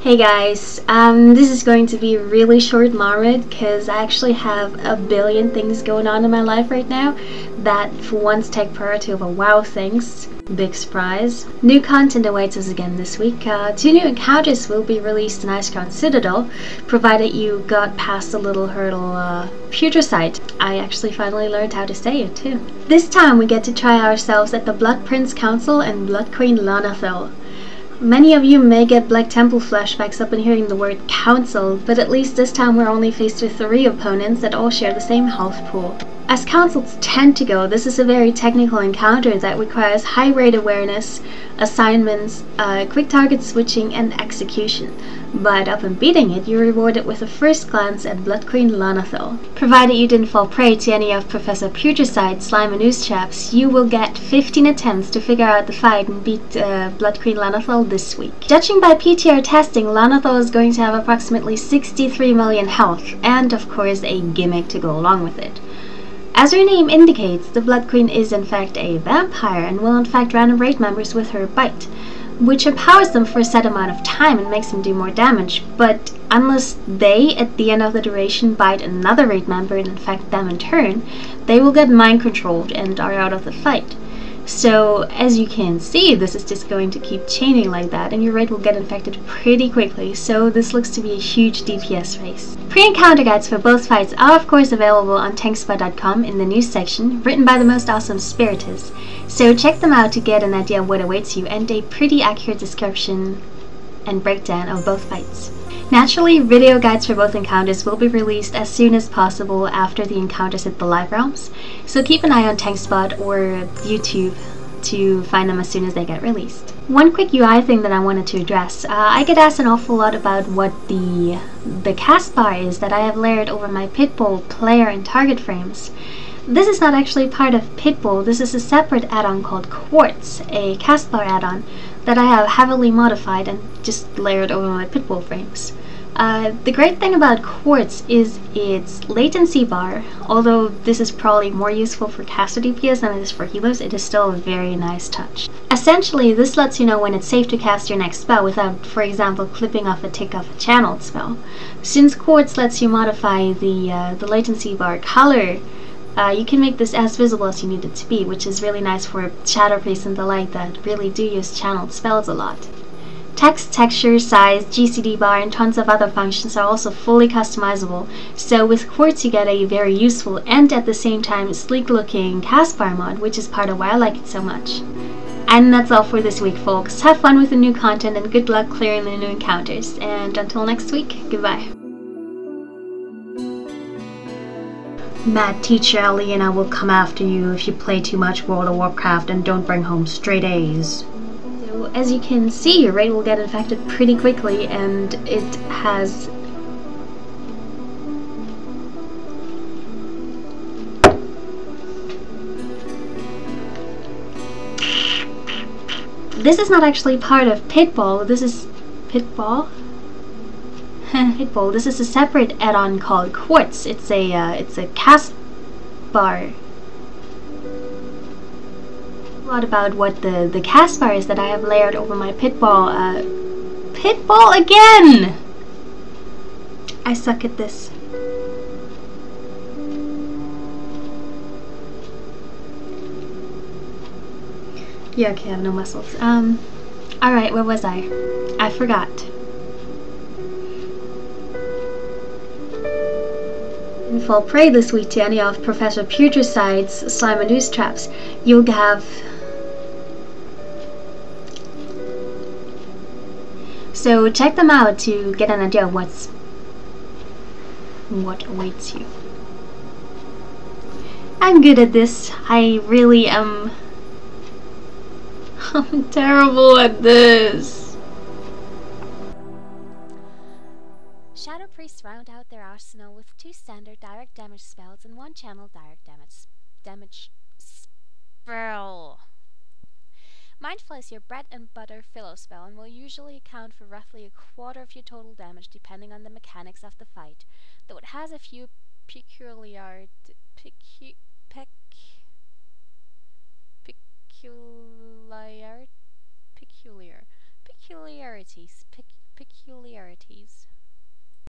Hey guys, this is going to be a really short Marmot because I actually have a billion things going on in my life right now that for once take priority over WoW things. Big surprise. New content awaits us again this week. 2 new encounters will be released in Icecrown Citadel, provided you got past the little hurdle Putricide. I actually finally learned how to say it too. This time we get to try ourselves at the Blood Prince Council and Blood Queen Lanathel. Many of you may get Black Temple flashbacks upon hearing the word council, but at least this time we're only faced with 3 opponents that all share the same health pool. As councils tend to go, this is a very technical encounter that requires high rate awareness, assignments, quick target switching, and execution. But upon beating it, you're rewarded with a first glance at Blood Queen Lanathel. Provided you didn't fall prey to any of Professor Putricide's slime and ooze traps, you will get 15 attempts to figure out the fight and beat Blood Queen Lanathel this week. Judging by PTR testing, Lanathel is going to have approximately 63 million health, and of course a gimmick to go along with it. As her name indicates, the Blood Queen is in fact a vampire and will infect random raid members with her bite, which empowers them for a set amount of time and makes them do more damage, but unless they, at the end of the duration, bite another raid member and infect them in turn, they will get mind controlled and are out of the fight. So, as you can see, this is just going to keep chaining like that, and your raid will get infected pretty quickly, so this looks to be a huge DPS race. Pre-encounter guides for both fights are of course available on tankspot.com in the news section, written by the most awesome Spiritus, so check them out to get an idea of what awaits you and a pretty accurate description and breakdown of both fights. Naturally, video guides for both encounters will be released as soon as possible after the encounters hit the live realms, so keep an eye on Tankspot or YouTube to find them as soon as they get released. One quick UI thing that I wanted to address. I get asked an awful lot about what the cast bar is that I have layered over my Pitball player and target frames. This is not actually part of Pitball. This is a separate add-on called Quartz, a cast bar add-on that I have heavily modified and just layered over my Pitball frames. The great thing about Quartz is its latency bar. Although this is probably more useful for caster DPS than it is for healers, it is still a very nice touch. Essentially, this lets you know when it's safe to cast your next spell without, for example, clipping off a tick of a channeled spell. Since Quartz lets you modify the latency bar color, you can make this as visible as you need it to be, which is really nice for shadow priests and the like that really do use channeled spells a lot. Text, texture, size, GCD bar, and tons of other functions are also fully customizable, so with Quartz you get a very useful and at the same time sleek looking cast bar mod, which is part of why I like it so much. And that's all for this week, folks. Have fun with the new content and good luck clearing the new encounters, and until next week, goodbye. Mad teacher Eliana will come after you if you play too much World of Warcraft and don't bring home straight A's. So as you can see, your raid will get infected pretty quickly, and it has this is not actually part of Pitball. This is Pitball? Pitball. This is a separate add-on called Quartz. It's a cast bar. A lot about what the cast bar is that I have layered over my Pitball. Pitball again! I suck at this. Yeah, okay, I have no muscles. Alright, where was I? I forgot. Didn't fall prey this week to any of Professor Putricide's slime and ooze traps. You'll have... So check them out to get an idea of what awaits you. I'm good at this. I really am... I'm terrible at this. Shadow priests round out their arsenal with 2 standard direct damage spells and 1 channel direct damage spell. Mindful is your bread and butter filler spell and will usually account for roughly a quarter of your total damage depending on the mechanics of the fight, though it has a few peculiarities. peculiarities.